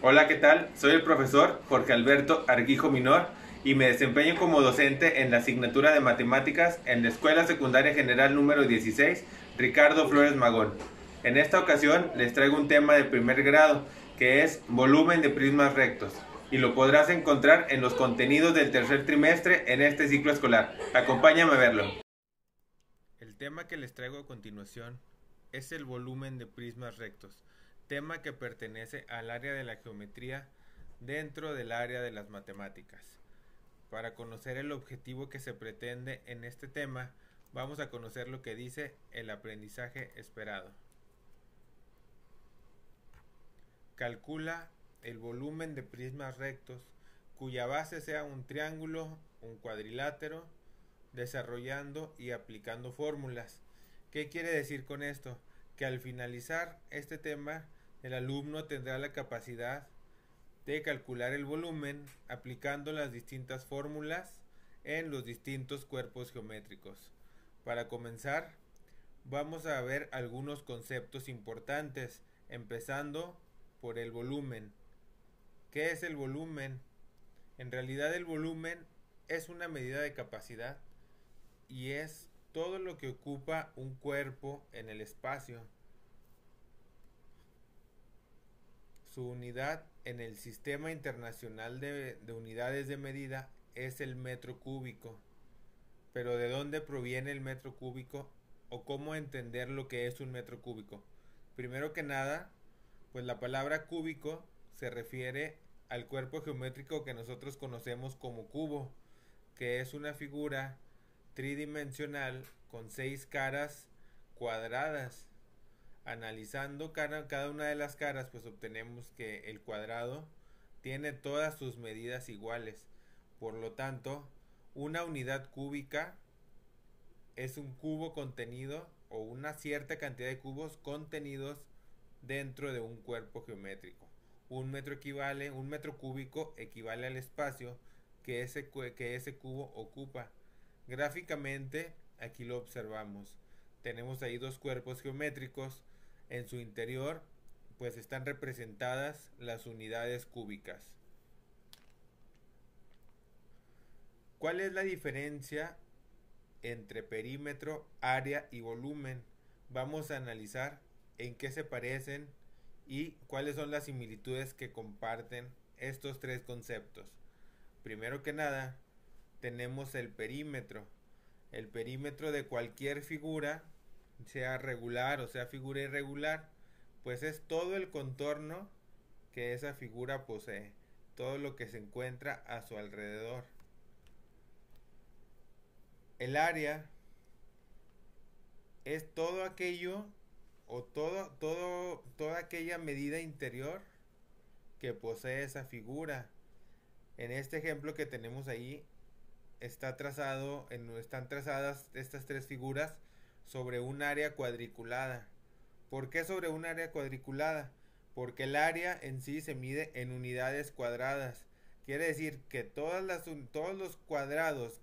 Hola, ¿qué tal? Soy el profesor Jorge Alberto Arguijo Minor y me desempeño como docente en la asignatura de matemáticas en la Escuela Secundaria General número 16, Ricardo Flores Magón. En esta ocasión les traigo un tema de primer grado que es volumen de prismas rectos y lo podrás encontrar en los contenidos del tercer trimestre en este ciclo escolar. Acompáñame a verlo. El tema que les traigo a continuación es el volumen de prismas rectos, tema que pertenece al área de la geometría dentro del área de las matemáticas. Para conocer el objetivo que se pretende en este tema, vamos a conocer lo que dice el aprendizaje esperado. Calcula el volumen de prismas rectos cuya base sea un triángulo, un cuadrilátero, desarrollando y aplicando fórmulas. ¿Qué quiere decir con esto? Que al finalizar este tema, el alumno tendrá la capacidad de calcular el volumen aplicando las distintas fórmulas en los distintos cuerpos geométricos. Para comenzar, vamos a ver algunos conceptos importantes, empezando por el volumen. ¿Qué es el volumen? En realidad el volumen es una medida de capacidad y es todo lo que ocupa un cuerpo en el espacio. Su unidad en el Sistema Internacional de Unidades de Medida es el metro cúbico. Pero ¿de dónde proviene el metro cúbico o cómo entender lo que es un metro cúbico? Primero que nada, pues la palabra cúbico se refiere al cuerpo geométrico que nosotros conocemos como cubo, que es una figura tridimensional con 6 caras cuadradas. Analizando cada una de las caras, pues obtenemos que el cuadrado tiene todas sus medidas iguales. Por lo tanto, una unidad cúbica es un cubo contenido o una cierta cantidad de cubos contenidos dentro de un cuerpo geométrico. Un metro cúbico equivale al espacio que ese cubo ocupa. Gráficamente, aquí lo observamos. Tenemos ahí dos cuerpos geométricos. En su interior, pues están representadas las unidades cúbicas. ¿Cuál es la diferencia entre perímetro, área y volumen? Vamos a analizar en qué se parecen y cuáles son las similitudes que comparten estos tres conceptos. Primero que nada, tenemos el perímetro. El perímetro de cualquier figura, sea regular o sea figura irregular, pues es todo el contorno que esa figura posee, todo lo que se encuentra a su alrededor. El área es todo aquello o toda aquella medida interior que posee esa figura. En este ejemplo que tenemos ahí están trazadas estas tres figuras sobre un área cuadriculada. ¿Por qué sobre un área cuadriculada? Porque el área en sí se mide en unidades cuadradas. Quiere decir que todos los cuadrados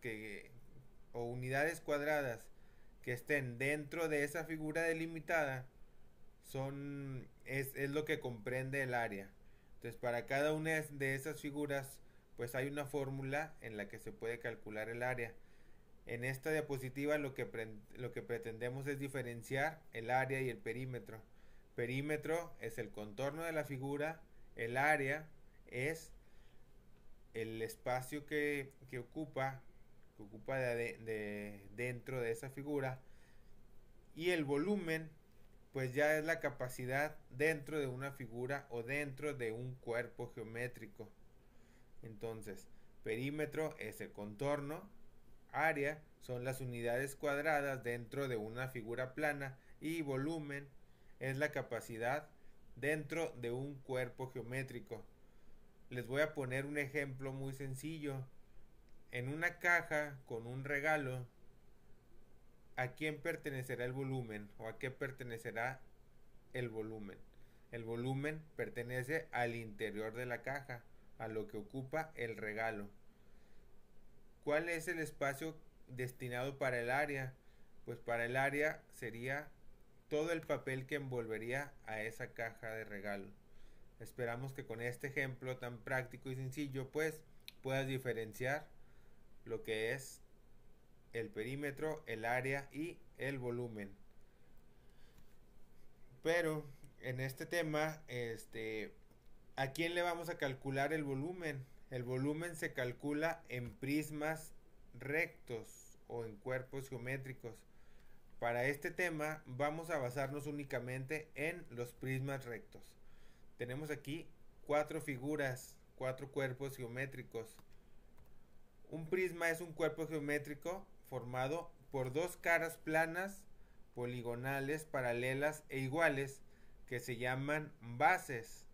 o unidades cuadradas que estén dentro de esa figura delimitada es lo que comprende el área. Entonces, para cada una de esas figuras, pues hay una fórmula en la que se puede calcular el área. En esta diapositiva lo que pretendemos es diferenciar el área y el perímetro. Perímetro es el contorno de la figura, el área es el espacio que ocupa dentro de esa figura, y el volumen pues ya es la capacidad dentro de una figura o dentro de un cuerpo geométrico. Entonces, perímetro es el contorno, área son las unidades cuadradas dentro de una figura plana y volumen es la capacidad dentro de un cuerpo geométrico. Les voy a poner un ejemplo muy sencillo. En una caja con un regalo, ¿a quién pertenecerá el volumen o a qué pertenecerá el volumen? El volumen pertenece al interior de la caja, a lo que ocupa el regalo. ¿Cuál es el espacio destinado para el área? Pues para el área sería todo el papel que envolvería a esa caja de regalo. Esperamos que con este ejemplo tan práctico y sencillo pues puedas diferenciar lo que es el perímetro, el área y el volumen. Pero en este tema, ¿a quién le vamos a calcular el volumen? El volumen se calcula en prismas rectos o en cuerpos geométricos. Para este tema vamos a basarnos únicamente en los prismas rectos. Tenemos aquí 4 figuras, 4 cuerpos geométricos. Un prisma es un cuerpo geométrico formado por dos caras planas, poligonales, paralelas e iguales, que se llaman bases,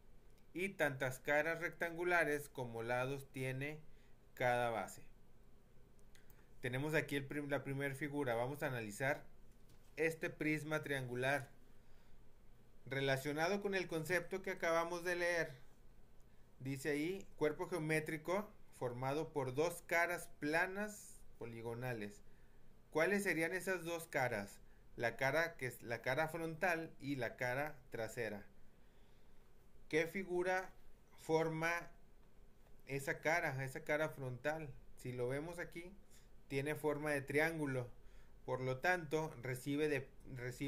y tantas caras rectangulares como lados tiene cada base. Tenemos aquí la primera figura. Vamos a analizar este prisma triangular relacionado con el concepto que acabamos de leer. Dice ahí, cuerpo geométrico formado por dos caras planas poligonales. ¿Cuáles serían esas dos caras? La cara que es la cara frontal y la cara trasera. ¿Qué figura forma esa cara frontal? Si lo vemos aquí, tiene forma de triángulo. Por lo tanto, recibe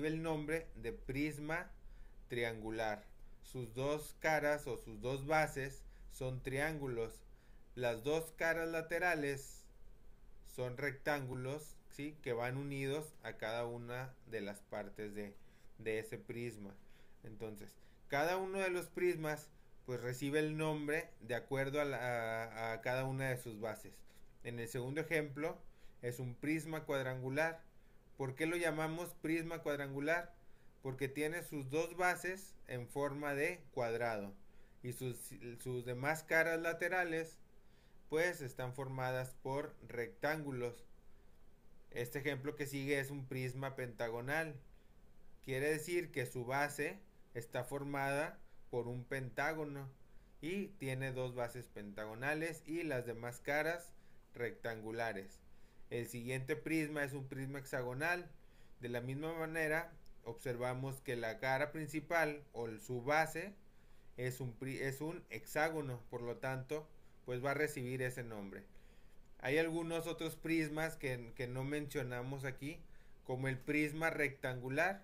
el nombre de prisma triangular. Sus dos caras o sus dos bases son triángulos. Las dos caras laterales son rectángulos, ¿sí?, que van unidos a cada una de las partes de ese prisma. Entonces, cada uno de los prismas pues recibe el nombre de acuerdo a cada una de sus bases. En el segundo ejemplo es un prisma cuadrangular. ¿Por qué lo llamamos prisma cuadrangular? Porque tiene sus dos bases en forma de cuadrado y sus demás caras laterales pues están formadas por rectángulos. Este ejemplo que sigue es un prisma pentagonal. Quiere decir que su base está formada por un pentágono y tiene dos bases pentagonales y las demás caras rectangulares. El siguiente prisma es un prisma hexagonal. De la misma manera, observamos que la cara principal o su base es un hexágono, por lo tanto, pues va a recibir ese nombre. Hay algunos otros prismas que no mencionamos aquí, como el prisma rectangular.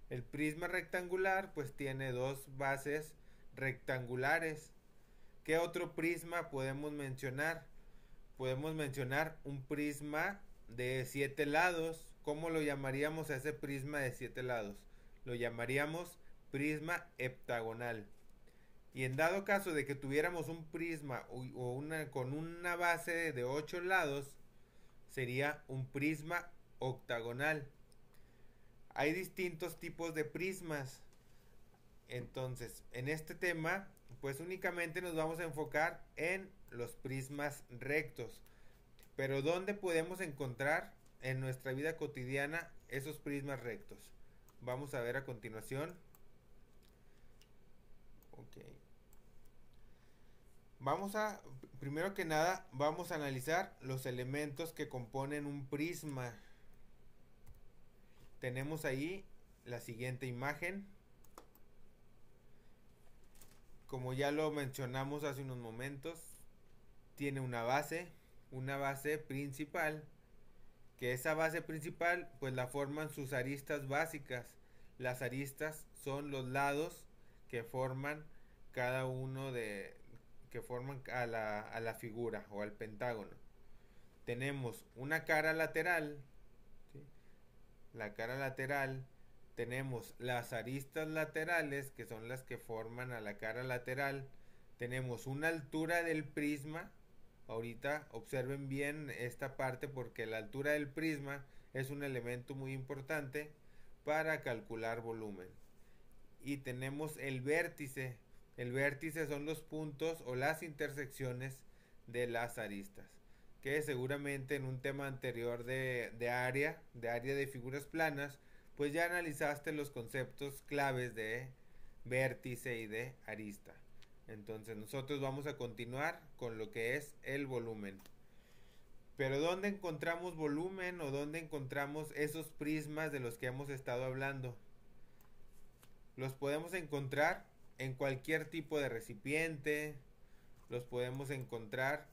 El prisma rectangular pues tiene dos bases rectangulares. ¿Qué otro prisma podemos mencionar? Podemos mencionar un prisma de 7 lados. ¿Cómo lo llamaríamos a ese prisma de 7 lados? Lo llamaríamos prisma heptagonal. Y en dado caso de que tuviéramos un prisma con una base de 8 lados, sería un prisma octagonal. Hay distintos tipos de prismas. Entonces, en este tema, pues únicamente nos vamos a enfocar en los prismas rectos. Pero ¿dónde podemos encontrar en nuestra vida cotidiana esos prismas rectos? Vamos a ver a continuación. Ok. Primero que nada, vamos a analizar los elementos que componen un prisma. Tenemos ahí la siguiente imagen. Como ya lo mencionamos hace unos momentos, tiene una base principal, que esa base principal pues la forman sus aristas básicas. Las aristas son los lados que forman cada uno que forman a la figura o al pentágono. Tenemos una cara lateral, ¿sí? La cara lateral, tenemos las aristas laterales, que son las que forman a la cara lateral. Tenemos una altura del prisma. Ahorita observen bien esta parte porque la altura del prisma es un elemento muy importante para calcular volumen. Y tenemos el vértice. El vértice son los puntos o las intersecciones de las aristas, que seguramente en un tema anterior de área de figuras planas, pues ya analizaste los conceptos claves de vértice y de arista. Entonces nosotros vamos a continuar con lo que es el volumen. Pero ¿dónde encontramos volumen o dónde encontramos esos prismas de los que hemos estado hablando? Los podemos encontrar en cualquier tipo de recipiente, los podemos encontrar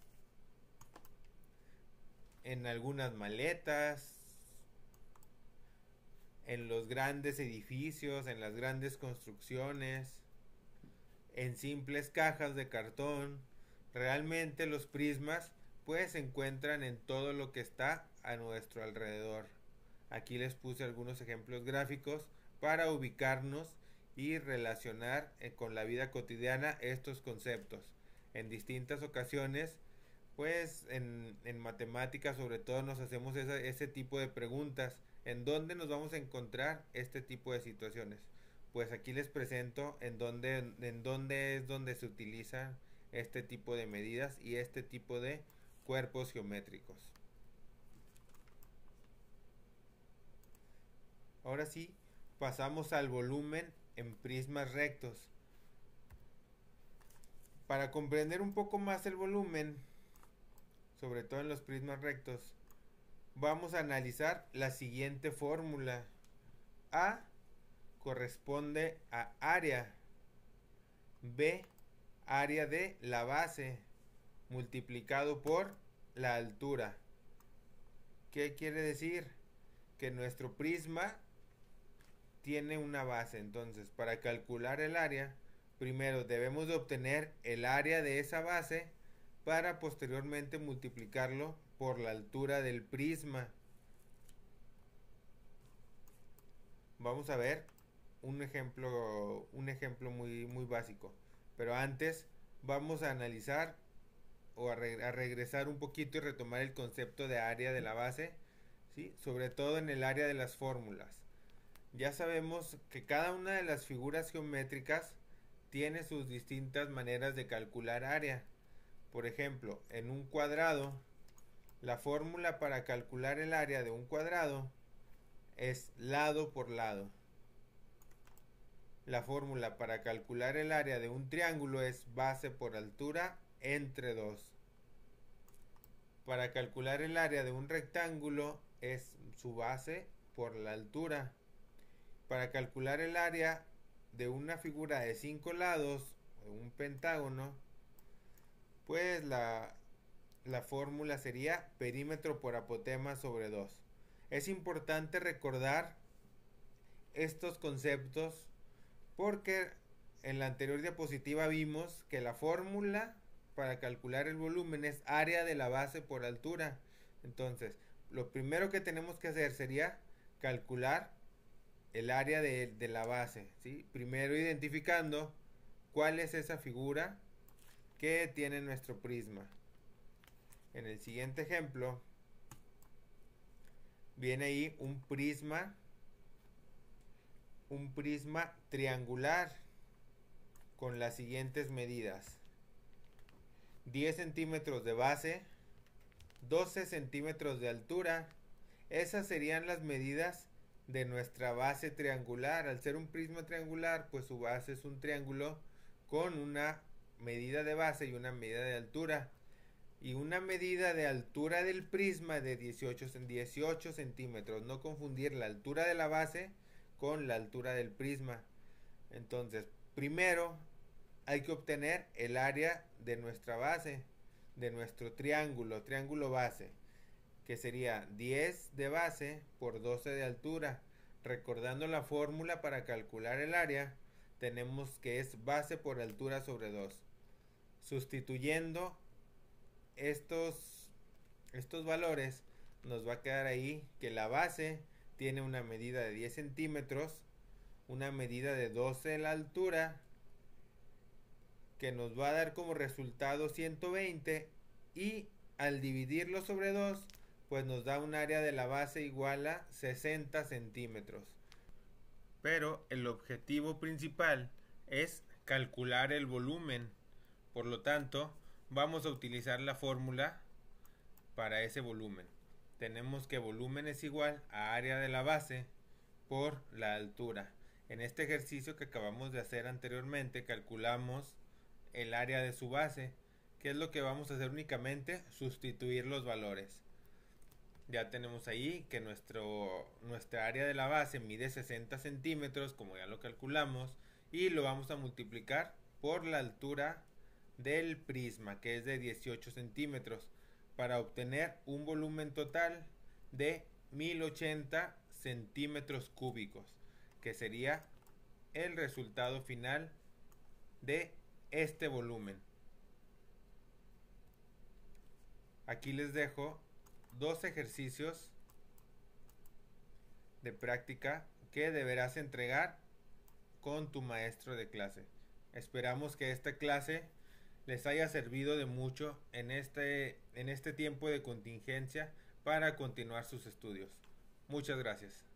en algunas maletas, en los grandes edificios, en las grandes construcciones, en simples cajas de cartón. Realmente los prismas pues se encuentran en todo lo que está a nuestro alrededor. Aquí les puse algunos ejemplos gráficos para ubicarnos y relacionar con la vida cotidiana estos conceptos. En distintas ocasiones, pues en matemáticas sobre todo nos hacemos ese tipo de preguntas. ¿En dónde nos vamos a encontrar este tipo de situaciones? Pues aquí les presento en dónde es donde se utiliza este tipo de medidas y este tipo de cuerpos geométricos. Ahora sí, pasamos al volumen en prismas rectos. Para comprender un poco más el volumen, sobre todo en los prismas rectos, vamos a analizar la siguiente fórmula. A corresponde a área. B, área de la base, multiplicado por la altura. ¿Qué quiere decir? Que nuestro prisma tiene una base. Entonces, para calcular el área, primero debemos de obtener el área de esa base para posteriormente multiplicarlo por la altura del prisma. Vamos a ver un ejemplo muy básico. Pero antes vamos a analizar o a regresar un poquito y retomar el concepto de área de la base, ¿sí? Sobre todo en el área de las fórmulas. Ya sabemos que cada una de las figuras geométricas tiene sus distintas maneras de calcular área. Por ejemplo, en un cuadrado, la fórmula para calcular el área de un cuadrado es lado por lado. La fórmula para calcular el área de un triángulo es base por altura entre 2. Para calcular el área de un rectángulo es su base por la altura. Para calcular el área de una figura de 5 lados, un pentágono, pues la fórmula sería perímetro por apotema sobre 2. Es importante recordar estos conceptos porque en la anterior diapositiva vimos que la fórmula para calcular el volumen es área de la base por altura. Entonces, lo primero que tenemos que hacer sería calcular el área de la base, ¿sí? Primero identificando cuál es esa figura que tiene nuestro prisma. En el siguiente ejemplo viene ahí un prisma triangular con las siguientes medidas: 10 centímetros de base, 12 centímetros de altura. Esas serían las medidas de nuestra base triangular. Al ser un prisma triangular, pues su base es un triángulo con una medida de base y una medida de altura. Y una medida de altura del prisma de 18 centímetros. No confundir la altura de la base con la altura del prisma. Entonces, primero hay que obtener el área de nuestra base, de nuestro triángulo base, que sería 10 de base por 12 de altura. Recordando la fórmula para calcular el área, tenemos que es base por altura sobre 2. Sustituyendo estos valores, nos va a quedar ahí que la base tiene una medida de 10 centímetros, una medida de 12 de la altura, que nos va a dar como resultado 120, y al dividirlo sobre 2, pues nos da un área de la base igual a 60 centímetros. Pero el objetivo principal es calcular el volumen. Por lo tanto, vamos a utilizar la fórmula para ese volumen. Tenemos que volumen es igual a área de la base por la altura. En este ejercicio que acabamos de hacer anteriormente, calculamos el área de su base. ¿Qué es lo que vamos a hacer únicamente? Sustituir los valores. Ya tenemos ahí que nuestra área de la base mide 60 centímetros, como ya lo calculamos, y lo vamos a multiplicar por la altura del prisma, que es de 18 centímetros, para obtener un volumen total de 1080 centímetros cúbicos, que sería el resultado final de este volumen. Aquí les dejo dos ejercicios de práctica que deberás entregar con tu maestro de clase. Esperamos que esta clase les haya servido de mucho en este tiempo de contingencia para continuar sus estudios. Muchas gracias.